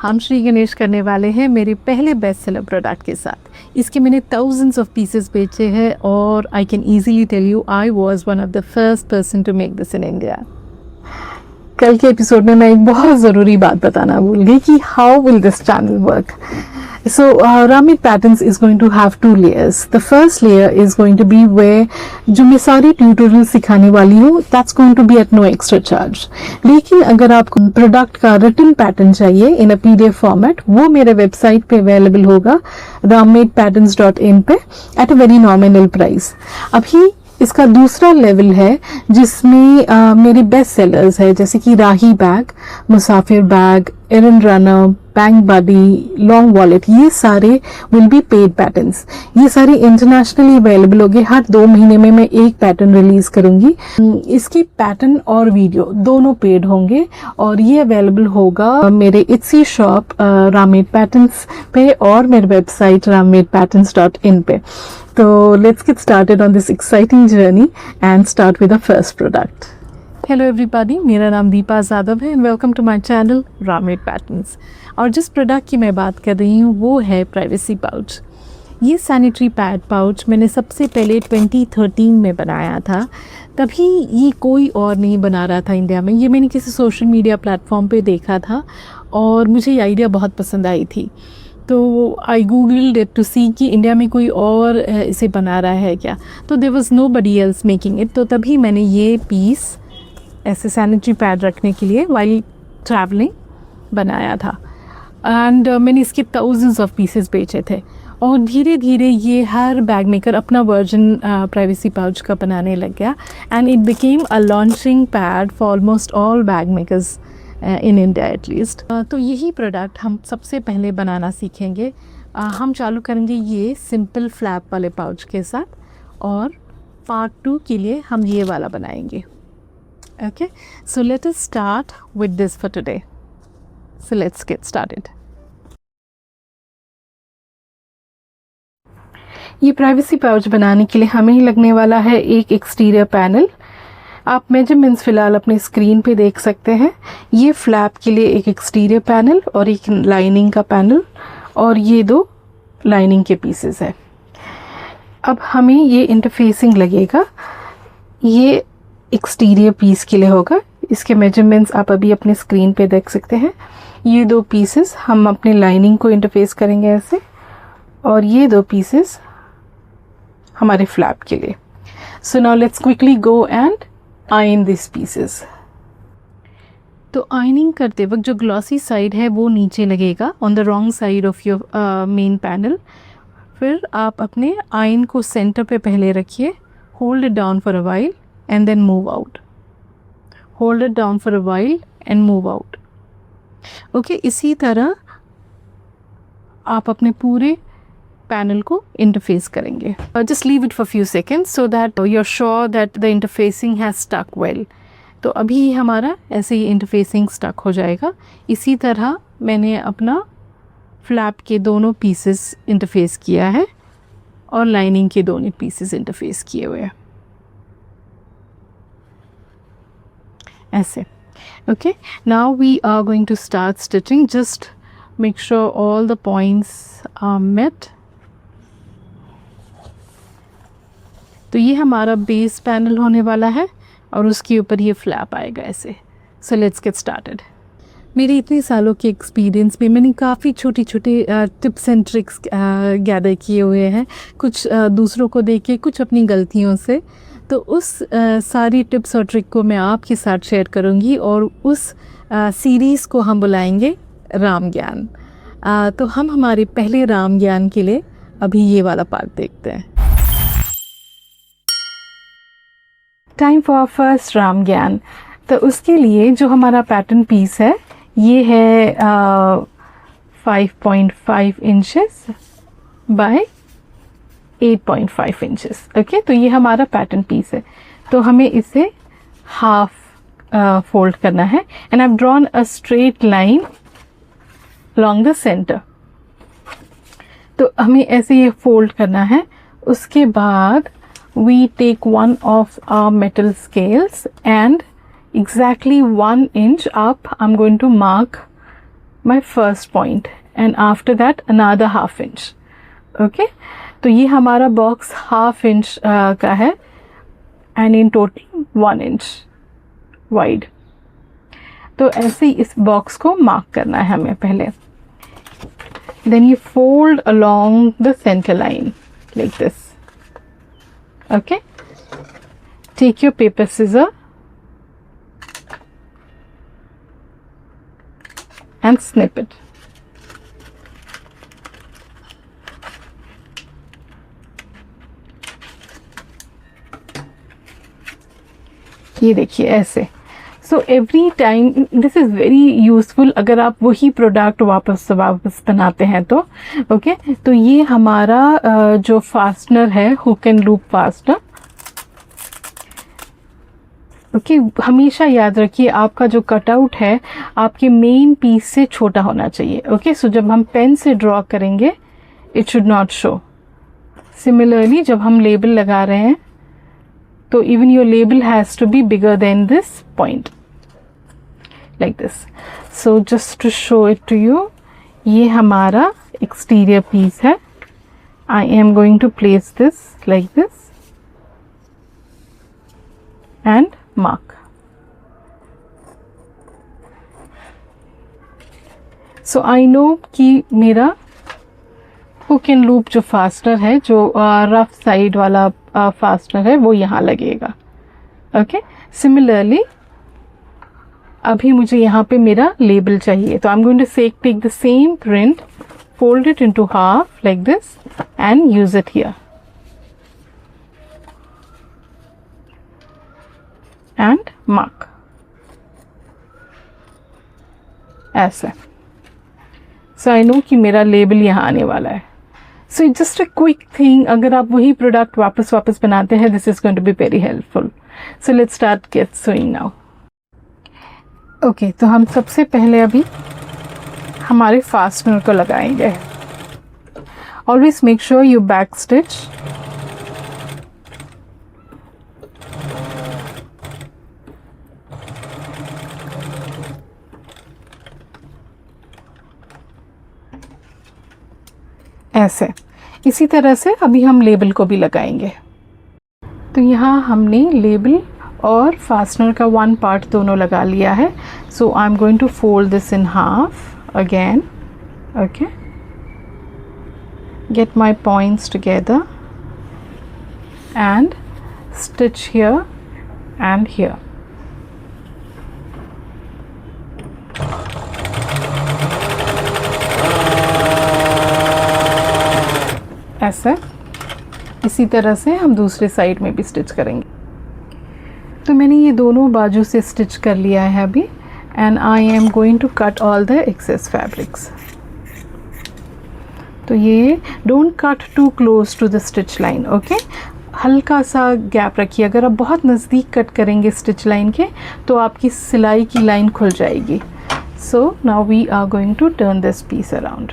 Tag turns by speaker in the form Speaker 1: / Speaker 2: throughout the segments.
Speaker 1: हम श्री गणेश करने वाले हैं मेरे पहले बेस्ट सेलर प्रोडक्ट के साथ। इसके मैंने थाउजेंड्स ऑफ पीसेस बेचे हैं और I can easily tell you I was one of the first person to make this in India. कल के एपिसोड में मैं एक बहुत ज़रूरी बात बताना भूल गई कि how will this channel work. So Ramit Patterns is going to have two layers. The first layer is going to be where जो मैं सारी ट्यूटोरियल सिखाने वाली हूँ that's going to be at no extra charge. लेकिन अगर आपको product का रिटन पैटर्न चाहिए इन अ PDF फॉर्मेट, वो मेरे वेबसाइट पे अवेलेबल होगा ramitpatterns.in पे at a very nominal price. अभी इसका दूसरा लेवल है जिसमें मेरे बेस्ट सेलर्स है जैसे कि राही बैग, मुसाफिर बैग, एरन रनर, बैंक बडी, लॉन्ग वॉलेट, ये सारे विल बी पेड पैटर्न्स। ये सारे इंटरनेशनली अवेलेबल होंगे। हर 2 महीने में मैं एक पैटर्न रिलीज करूंगी। इसकी पैटर्न और वीडियो दोनों पेड होंगे और ये अवेलेबल होगा मेरे इट्सी शॉप रामित पैटर्न्स पे और मेरे वेबसाइट ramitpatterns.in पे। तो let's get started on this exciting journey and start with the first product. Hello everybody, मेरा नाम दीपा यादव है and welcome to my channel Ramit patterns. और जिस प्रोडक्ट की मैं बात कर रही हूँ वो है प्राइवेसी पाउच। ये सैनिटरी पैड पाउच मैंने सबसे पहले 2013 में बनाया था। तभी ये कोई और नहीं बना रहा था इंडिया में। ये मैंने किसी सोशल मीडिया प्लेटफॉर्म पे देखा था और मुझे ये आइडिया बहुत पसंद आई थी। तो आई गूगल्ड इट टू सी कि इंडिया में कोई और इसे बना रहा है क्या। तो there was nobody else making it. तो तभी मैंने ये पीस ऐसे सैनिटरी पैड रखने के लिए वाइल ट्रैवलिंग बनाया था एंड मैंने इसके थाउजेंड्स ऑफ पीसेस बेचे थे। और धीरे धीरे ये हर बैग मेकर अपना वर्जन प्राइवेसी पाउच का बनाने लग गया and it became a launching pad for almost all bag makers in India at least. तो यही प्रोडक्ट हम सबसे पहले बनाना सीखेंगे। हम चालू करेंगे ये सिंपल फ्लैप वाले पाउच के साथ और पार्ट 2 के लिए हम ये वाला बनाएंगे। Okay, so let us start with this for today. So let's get started. ये प्राइवेसी पाउच बनाने के लिए हमें लगने वाला है एक एक्सटीरियर पैनल। आप मेजरमेंट्स फिलहाल अपनी स्क्रीन पे देख सकते हैं। ये फ्लैप के लिए एक एक्सटीरियर पैनल और एक लाइनिंग का पैनल और ये 2 लाइनिंग के पीसेस है। अब हमें ये इंटरफेसिंग लगेगा। ये एक्सटीरियर पीस के लिए होगा। इसके मेजरमेंट्स आप अभी अपने स्क्रीन पे देख सकते हैं। ये 2 पीसेस हम अपने लाइनिंग को इंटरफेस करेंगे ऐसे और ये 2 पीसेस हमारे फ्लैप के लिए। So now let's quickly go and ion this pieces. तो आयनिंग करते वक्त जो ग्लॉसी साइड है वो नीचे लगेगा on the wrong side of your main panel. फिर आप अपने आयन को सेंटर पे पहले रखिए, hold it down for a while and then move out. Hold it down for a while and move out. Okay, इसी तरह आप अपने पूरे पैनल को इंटरफेस करेंगे। Just leave it for few seconds so that you're sure that the interfacing has stuck well. तो अभी हमारा ऐसे ही इंटरफेसिंग स्टक हो जाएगा। इसी तरह मैंने अपना फ्लैप के दोनों पीसेस इंटरफेस किया है और लाइनिंग के दोनों पीसेस इंटरफेस किए हुए हैं ऐसे। Okay, now we are going to start stitching. Just make sure all the points are met. तो ये हमारा बेस पैनल होने वाला है और उसके ऊपर ये फ्लैप आएगा ऐसे। So let's get started. मेरे इतने सालों के एक्सपीरियंस में मैंने काफ़ी छोटे छोटे टिप्स एंड ट्रिक्स गैदर किए हुए हैं, कुछ दूसरों को देख के, कुछ अपनी गलतियों से। तो उस सारी टिप्स और ट्रिक को मैं आपके साथ शेयर करूंगी और उस सीरीज़ को हम बुलाएंगे राम ज्ञान। तो हम हमारे पहले राम ज्ञान के लिए अभी ये वाला पार्ट देखते हैं। टाइम फॉर फर्स्ट राम ज्ञान। तो उसके लिए जो हमारा पैटर्न पीस है ये है 5.5 इंचेस बाय 8.5 इंचेस। ओके, तो ये हमारा पैटर्न पीस है। तो हमें इसे हाफ फोल्ड करना है and I have drawn a straight line along the centre. तो हमें ऐसे ये फोल्ड करना है। उसके बाद we take one of our metal scales and exactly 1 inch up I'm going to mark my first point and after that another half inch. Okay, तो ये हमारा बॉक्स हाफ इंच का है and in total 1 inch wide. तो ऐसे ही इस box को mark करना है हमें पहले. Then you fold along the center line like this. Okay, take your paper scissor and snip it. ये देखिए ऐसे. So every time this is very useful अगर आप वही प्रोडक्ट वापस बनाते हैं तो. ओके, तो ये हमारा जो फास्टनर है, hook and loop fastener. Okay, हमेशा याद रखिए आपका जो कटआउट है आपके मेन पीस से छोटा होना चाहिए. ओके, सो जब हम पेन से ड्रॉ करेंगे it should not show. Similarly जब हम लेबल लगा रहे हैं तो even your label has to be bigger than this point like this. So just to show it to you, ये हमारा exterior piece है. I am going to place this like this and mark. So I know कि मेरा hook and loop जो fastener है, जो rough side वाला fastener है, वो यहाँ लगेगा. ओके, सिमिलरली अभी मुझे यहाँ पे मेरा लेबल चाहिए तो I am going to take the same print, fold it into half like this and use it here and mark ऐसे. सो आई नो कि मेरा लेबल यहाँ आने वाला है. So just a quick thing, अगर आप वही प्रोडक्ट वापस बनाते हैं this is going to be very helpful. So let's start get sewing now. Okay, तो हम सबसे पहले अभी हमारे फास्टनर को लगाएंगे. Always make sure you back stitch. ऐसे इसी तरह से अभी हम लेबल को भी लगाएंगे. तो यहाँ हमने लेबल और फास्टनर का वन पार्ट दोनों लगा लिया है. So I am going to fold this in half again. Okay, get my points together and stitch here and here. ऐसे इसी तरह से हम दूसरे साइड में भी स्टिच करेंगे. तो मैंने ये दोनों बाजू से स्टिच कर लिया है अभी and I am going to cut all the excess fabrics. तो ये don't cut too close to the stitch line. Okay, हल्का सा गैप रखिए. अगर आप बहुत नज़दीक कट करेंगे स्टिच लाइन के तो आपकी सिलाई की लाइन खुल जाएगी. So now we are going to turn this piece around.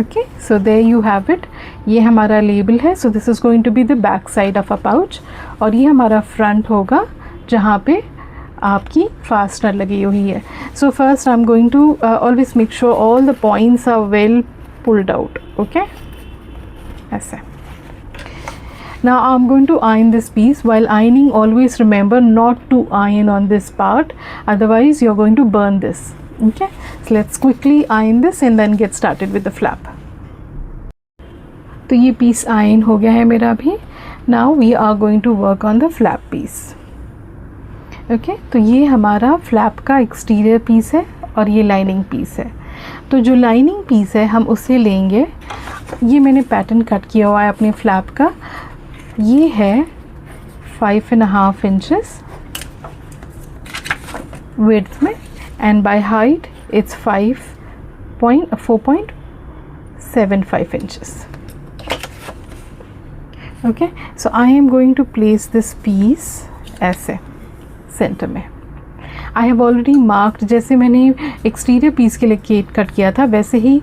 Speaker 1: Okay, so there you have it. ये हमारा लेबल है. So this is going to be the back side of a pouch और ये हमारा फ्रंट होगा जहाँ पे आपकी फास्टनर लगी हुई है. So first I am going to always make sure all the points are well pulled out. Okay, ऐसे. Now I'm going to iron this piece. While ironing, always remember not to iron on this part, otherwise you're going to burn this. Okay, so let's quickly iron this and then get started with the flap. तो ये piece iron हो गया है मेरा अभी. Now we are going to work on the flap piece. Okay, तो ये हमारा flap का exterior piece है और ये lining piece है. तो जो lining piece है हम उसे लेंगे. ये मैंने pattern cut किया हुआ है अपने flap का. ये है 5.5 inches width में and by height it's 4.75 inches. Okay, so I am going to place this piece ऐसे center में. I have already marked, जैसे मैंने exterior piece के लिए कट किया था वैसे ही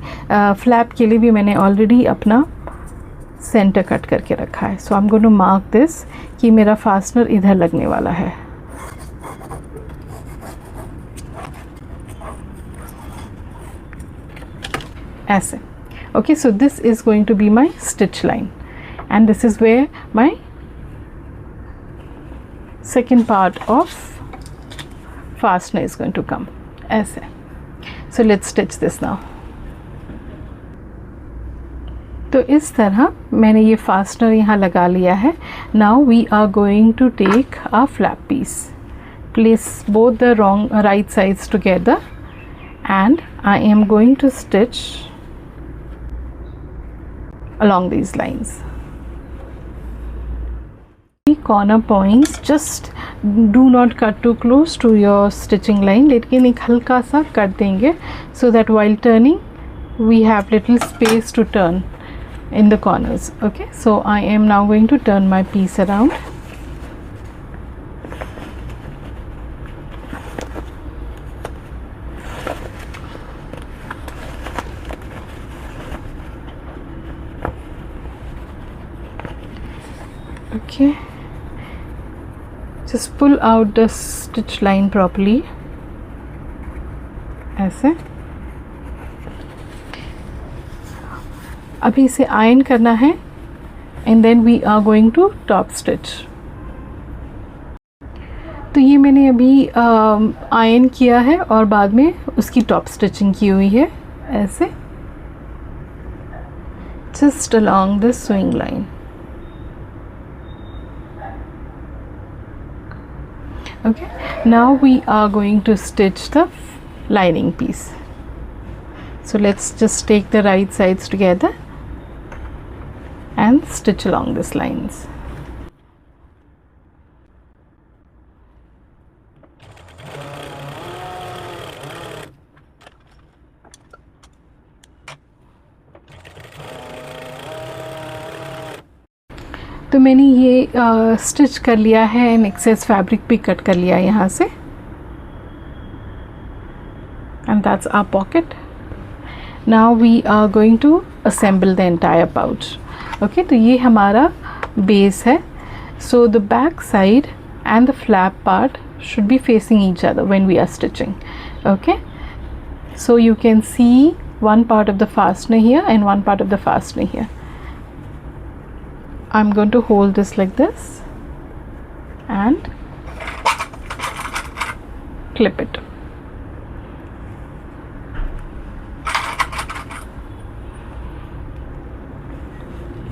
Speaker 1: flap के लिए भी मैंने already अपना सेंटर कट करके रखा है. So I am going to mark this कि मेरा फास्टनर इधर लगने वाला है. ऐसे. Okay, so this is going to be my stitch line, and this is where my second part of fastener is going to come. ऐसे. So let's stitch this now. तो इस तरह मैंने ये फास्टनर यहाँ लगा लिया है. Now we are going to take a flap piece, place both the right sides together, and I am going to stitch along these lines. The corner points, just do not cut too close to your stitching line, लेकिन एक हल्का सा cut देंगे so that while turning we have little space to turn in the corners. Okay, so I am now going to turn my piece around. Okay, just pull out the stitch line properly. ऐसे. अभी इसे iron करना है and then we are going to top stitch. तो ये मैंने अभी iron किया है और बाद में उसकी टॉप स्टिचिंग की हुई है. ऐसे just along the sewing line. Okay, now we are going to stitch the lining piece. So let's just take the right sides together and stitch along these lines. तो मैंने ये स्टिच कर लिया है एंड एक्सेस फैब्रिक भी cut कर लिया है यहाँ से. And that's our pocket. Now we are going to assemble the entire pouch. Okay, तो ये हमारा बेस है. So the back side and the flap part should be facing each other when we are stitching. Okay, so you can see one part of the fastener here and one part of the fastener here. I'm going to hold this like this and clip it.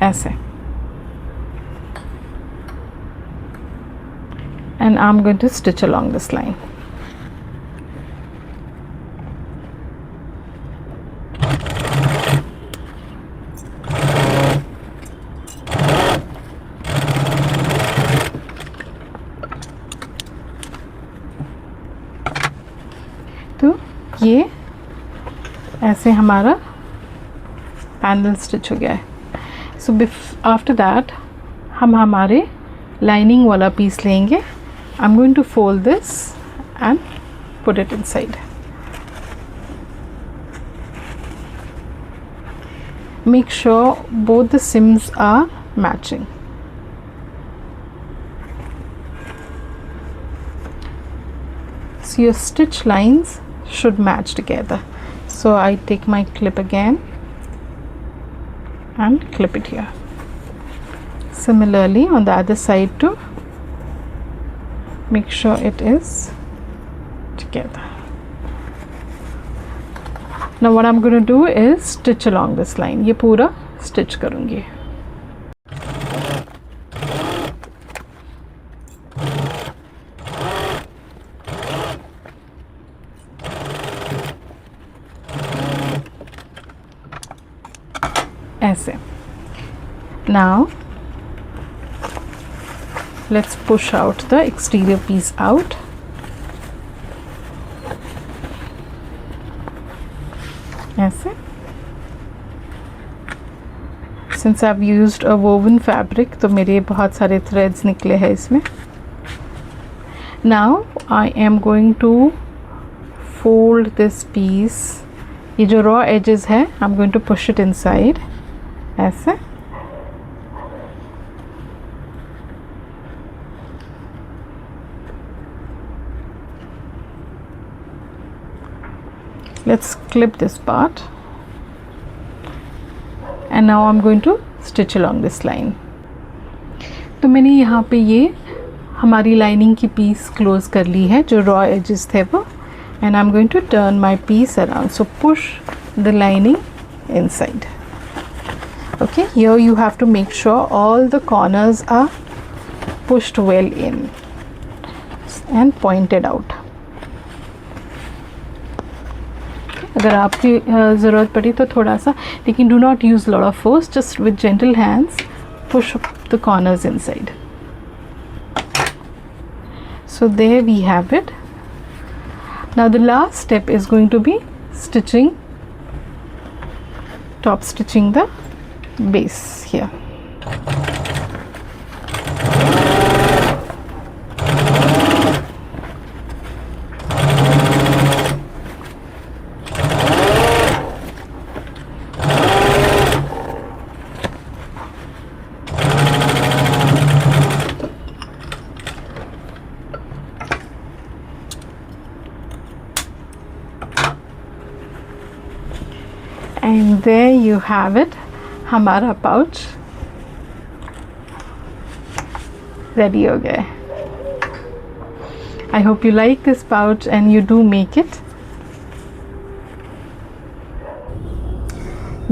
Speaker 1: ऐसे. And I'm going to stitch along this line. तो ये ऐसे हमारा panel stitch हो गया है. So after that हम हमारे लाइनिंग वाला पीस लेंगे. I am going to fold this and put it inside. Make sure both the seams are matching. So your stitch lines should match together. So I take my clip again and clip it here. Similarly on the other side too, make sure it is together. Now what I'm going to do is stitch along this line. ये पूरा stitch करूँगी. ऐसे. Now let's push out the exterior piece out. ऐसे. Since I've used a woven fabric तो मेरे बहुत सारे threads निकले हैं इसमें. Now I am going to fold this piece. ये जो raw edges है I'm going to push it inside. ऐसे. Let's clip this part, and now I'm going to stitch along this line. तो मैंने यहाँ पे ये हमारी लाइनिंग की पीस क्लोज कर ली है, जो रॉ एजेस थे वो, and I'm going to turn my piece around. So push the lining inside. Okay, here you have to make sure all the corners are pushed well in and pointed out. अगर आपकी ज़रूरत पड़ी तो थोड़ा सा, लेकिन do not use lot of force, just with gentle hands push the corners inside. So there we have it. Now the last step is going to be stitching, top stitching the base here. And there you have it, हमारा pouch ready हो गया. I hope you like this pouch and you do make it.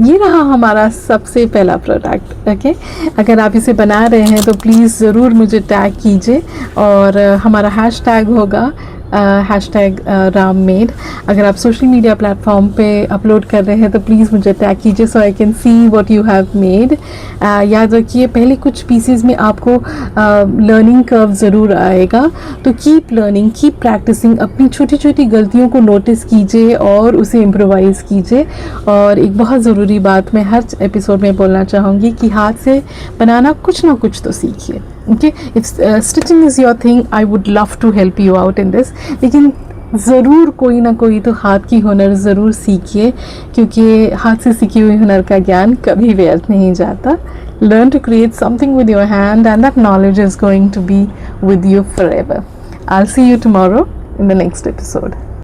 Speaker 1: ये रहा हमारा सबसे पहला product. Okay, अगर आप इसे बना रहे हैं तो प्लीज़ ज़रूर मुझे टैग कीजिए, और हमारा हैशटैग होगा हैशटैग राममेड. अगर आप सोशल मीडिया प्लेटफॉर्म पे अपलोड कर रहे हैं तो प्लीज़ मुझे टैग कीजिए, so I can see what you have made. याद रखिए, पहले कुछ पीसेस में आपको लर्निंग कर्व ज़रूर आएगा, तो कीप लर्निंग, कीप प्रैक्टिसिंग. अपनी छोटी छोटी गलतियों को नोटिस कीजिए और उसे इम्प्रोवाइज़ कीजिए. और एक बहुत ज़रूरी बात मैं हर एपिसोड में बोलना चाहूँगी कि हाथ से बनाना कुछ ना कुछ तो सीखिए. Okay, if stitching is your thing, I would love to help you out in this. लेकिन ज़रूर कोई ना कोई तो हाथ की हुनर ज़रूर सीखिए, क्योंकि हाथ से सीखी हुई हुनर का ज्ञान कभी व्यर्थ नहीं जाता. Learn to create something with your hand, and that knowledge is going to be with you forever. I'll see you tomorrow in the next episode.